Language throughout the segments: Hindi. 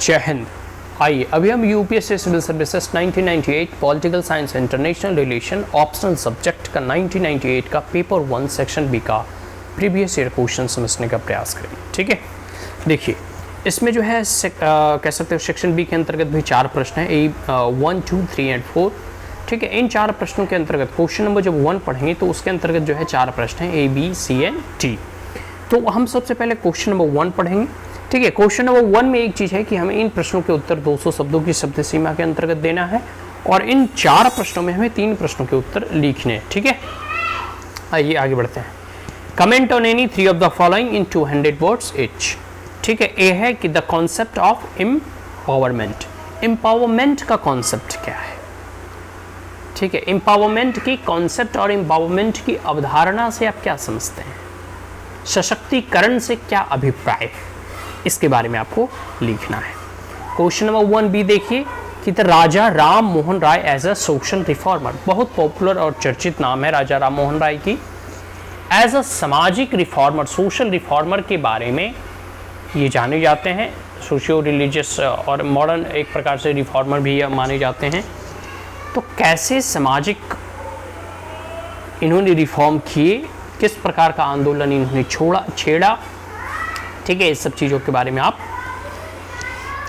जय हिंद। आइए अभी हम UPSC civil services 1998 political science international relation optional subject का 1998 का पेपर 1 सेक्शन बी का प्रीवियस ईयर क्वेश्चन समझने का प्रयास करेंगे। ठीक है, देखिए इसमें जो है कह सकते हो सेक्शन बी के अंतर्गत भी 4 प्रश्न हैं, ए 1, 2, 3 एंड 4। ठीक है, इन 4 प्रश्नों के अंतर्गत क्वेश्चन नंबर जब 1 पढ़ेंगे तो उसके अंतर्गत जो है 4 प्रश्न हैं, A B C and T. तो हम सबसे पहले क्वेश्चन नंबर 1 पढ़ेंगे। ठीक है, क्वेश्चन नंबर 1 में एक चीज़ है कि हमें इन प्रश्नों के उत्तर 200 शब्दों की शब्द सीमा के अंतर्गत देना है और इन 4 प्रश्नों में हमें 3 प्रश्नों के उत्तर लिखने हैं। ठीक है, आइए आगे बढ़ते हैं। Comment on any 3 of the following in 200 words etch. ठीक है, ए है कि the concept of empowerment. Empowerment का कॉन्सेप्ट क्या है? ठीक है, एम्पावरमेंट की कॉन्सेप्ट और एम्पावरमेंट की अवधारणा से आप क्या समझते हैं? सशक्तिकरण से क्या अभिप्राय है, इसके बारे में आपको लिखना है। क्वेश्चन नंबर 1 बी देखिए कि the Raja Ram Mohan Roy as a social reformer. बहुत पॉपुलर और चर्चित नाम है राजा राम मोहन राय की। एज अ सामाजिक रिफॉर्मर, सोशल रिफॉर्मर के बारे में ये जाने जाते हैं। सोशियो रिलीजियस और मॉडर्न एक प्रकार से रिफॉर्मर भी माने जाते हैं। तो कैसे सामाजिक इन्होंने रिफॉर्म किए, किस प्रकार का आंदोलन इन्होंने छेड़ा। ठीक है, इस सब चीज़ों के बारे में आप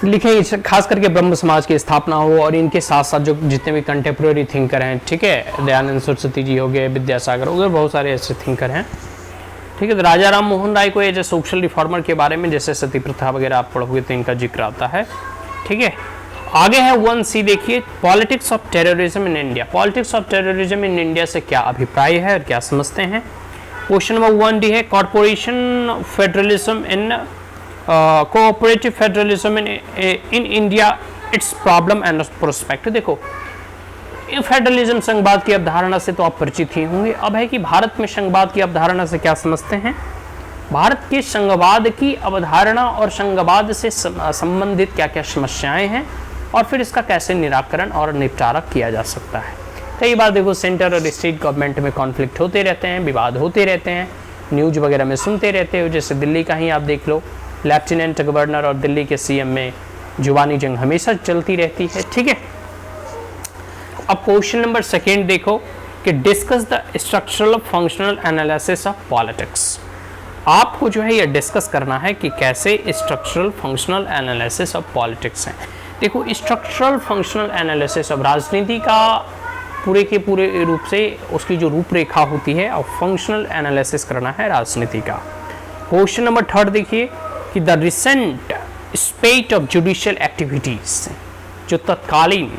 लिखें, खास करके ब्रह्म समाज की स्थापना हो और इनके साथ साथ जो जितने भी कंटेम्प्रेरी थिंकर हैं। ठीक है, दयानंद सरस्वती जी हो गए, विद्यासागर हो गए, बहुत सारे ऐसे थिंकर हैं। ठीक है, तो राजा राम मोहन राय को एज ए सोशल रिफॉर्मर के बारे में जैसे सती प्रथा वगैरह आप पढ़ोगे तो इनका जिक्र आता है। ठीक है, आगे है 1C देखिए, politics of terrorism in India. Politics of terrorism in India से क्या अभिप्राय है और क्या समझते हैं? क्वेश्चन नंबर 1D है corporation federalism in cooperative federalism in India, it's problem and prospect. देखो, फेडरलिज्म संघवाद की अवधारणा से तो आप परिचित ही होंगे। अब है कि भारत में संघवाद की अवधारणा से क्या समझते हैं? भारत के संघवाद की अवधारणा और संघवाद से संबंधित क्या क्या समस्याएं हैं और फिर इसका कैसे निराकरण और निपटारा किया जा सकता है। कई बार देखो सेंटर और स्टेट गवर्नमेंट में कॉन्फ्लिक्ट होते रहते हैं, विवाद होते रहते हैं, न्यूज वगैरह में सुनते रहते हो। जैसे दिल्ली का ही आप देख लो, लेफ्टिनेंट गवर्नर और दिल्ली के सीएम में जुबानी जंग हमेशा चलती रहती है। ठीक है, अब क्वेश्चन नंबर 2 देखो कि discuss the structural functional analysis of politics. आपको जो है ये डिस्कस करना है कि कैसे structural functional analysis of politics है। देखो, स्ट्रक्चरल फंक्शनल एनालिसिस ऑफ राजनीति का पूरे के पूरे रूप से उसकी जो रूपरेखा होती है और फंक्शनल एनालिसिस करना है राजनीति का। क्वेश्चन नंबर 3 देखिए कि the recent स्पेट of judicial activities, जो तत्कालीन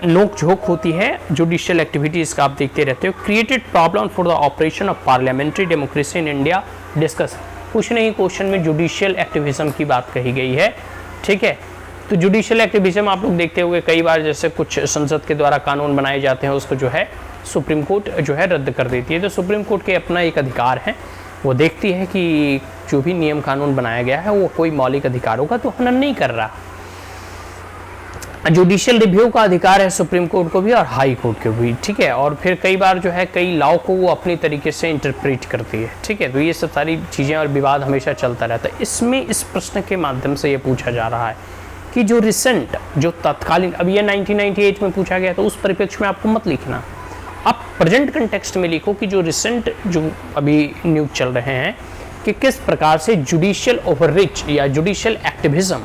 नोक झोंक होती है जुडिशियल एक्टिविटीज का आप देखते रहते हो, created problem for the operation of parliamentary democracy in India, discuss. कुछ नहीं, क्वेश्चन में जुडिशियल एक्टिविज्म की बात कही गई है। ठीक है, तो जुडिशियल एक्टिविज्म आप लोग देखते होंगे कई बार, जैसे कुछ संसद के द्वारा कानून बनाए जाते हैं उसको जो है सुप्रीम कोर्ट जो है रद्द कर देती है। तो सुप्रीम कोर्ट के अपना एक अधिकार है, वो देखती है कि जो भी नियम कानून बनाया गया है वो कोई मौलिक अधिकारों का तो हनन नहीं कर रहा। जुडिशियल रिव्यू का अधिकार है सुप्रीम कोर्ट को भी और हाई कोर्ट को भी। ठीक है, और फिर कई बार जो है कई लॉ को वो अपनी तरीके से इंटरप्रेट करती है। ठीक है, तो ये सब सारी चीज़ें और विवाद हमेशा चलता रहता है। इसमें इस प्रश्न के माध्यम से ये पूछा जा रहा है कि जो रिसेंट, जो तत्कालीन, अब ये 1998 में पूछा गया तो उस परिप्रेक्ष्य में आपको मत लिखना, आप प्रेजेंट कंटेक्स्ट में लिखो कि जो रिसेंट जो अभी न्यूज चल रहे हैं कि किस प्रकार से जुडिशियल ओवररीच या जुडिशियल एक्टिविज्म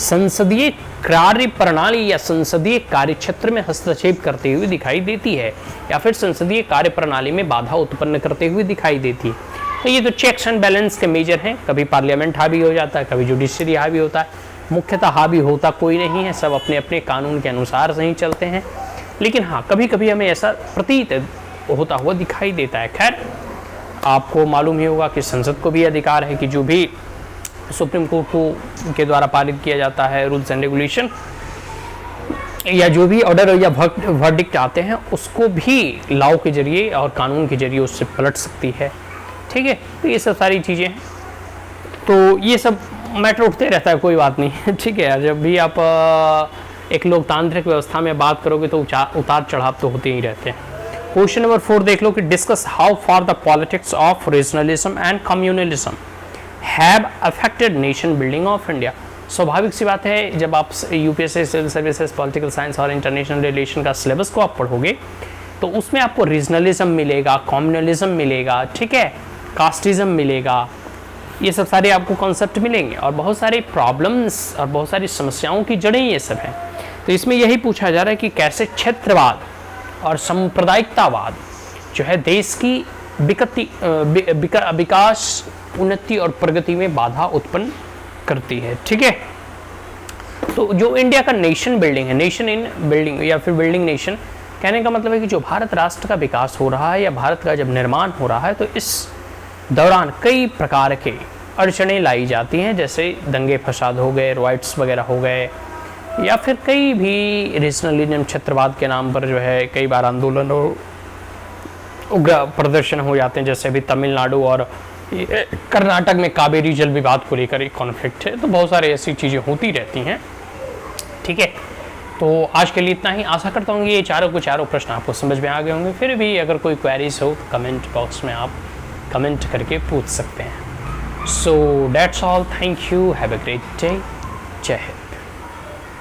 संसदीय कार्य प्रणाली या संसदीय कार्य क्षेत्र में हस्तक्षेप करते हुए दिखाई देती है या फिर संसदीय कार्य प्रणाली में बाधा उत्पन्न करते हुए दिखाई देती है। तो ये तो चेक्स एंड बैलेंस के मेजर हैं, कभी पार्लियामेंट हावी हो जाता है, कभी जुडिशरी हावी होता है। मुख्यतः हावी होता कोई नहीं है, सब अपने अपने कानून के अनुसार से ही चलते हैं, लेकिन हाँ कभी कभी हमें ऐसा प्रतीत होता हुआ दिखाई देता है। खैर, आपको मालूम ही होगा कि संसद को भी अधिकार है कि जो भी सुप्रीम कोर्ट को के द्वारा पारित किया जाता है रूल्स एंड रेगुलेशन या जो भी ऑर्डर या वर्डिक्ट आते हैं उसको भी लॉ के जरिए और कानून के जरिए उससे पलट सकती है। ठीक है, तो ये सब सारी चीज़ें हैं, तो ये सब मैटर उठते रहता है, कोई बात नहीं। ठीक है, जब भी आप एक लोकतांत्रिक व्यवस्था में बात करोगे तो उतार चढ़ाव तो होते ही रहते हैं। क्वेश्चन नंबर 4 देख लो कि discuss how far the politics of regionalism and communalism have affected nation building of India. स्वाभाविक सी बात है, जब आप UPSC civil services political science और इंटरनेशनल रिलेशन का सिलेबस को आप पढ़ोगे तो उसमें आपको रीजनलिज्म मिलेगा, कॉम्युनलिज्म मिलेगा, ठीक है, कास्टिज्म मिलेगा, ये सब सारे आपको कॉन्सेप्ट मिलेंगे और बहुत सारे प्रॉब्लम्स और बहुत सारी समस्याओं की जड़ें ये सब हैं। तो इसमें यही पूछा जा रहा है कि कैसे क्षेत्रवाद और सांप्रदायिकतावाद जो है देश की विकास, उन्नति और प्रगति में बाधा उत्पन्न करती है, ठीक है। तो जो इंडिया का नेशन बिल्डिंग है, नेशन इन बिल्डिंग या फिर बिल्डिंग नेशन, कहने का मतलब है कि जो भारत राष्ट्र का विकास हो रहा है या भारत का जब निर्माण हो रहा है तो इस दौरान कई प्रकार के अड़चनें लाई जाती हैं, जैसे दंगे फसाद हो गए, रॉयट्स वगैरह हो गए, या फिर कई भी रीजनलिज्म, क्षेत्रवाद के नाम पर जो है कई बार आंदोलन और उग्र प्रदर्शन हो जाते हैं, जैसे अभी तमिलनाडु और कर्नाटक में कावेरी जल विवाद को लेकर एक कॉन्फ्लिक्ट है। तो बहुत सारी ऐसी चीज़ें होती रहती हैं, ठीक है। तो आज के लिए इतना ही। आशा करता हूँ ये चारों के चारों प्रश्न आपको समझ में आ गए होंगे। फिर भी अगर कोई क्वेरीज हो तो कमेंट बॉक्स में आप कमेंट करके पूछ सकते हैं। So that's all, thank you, have a great day, जय हिंद।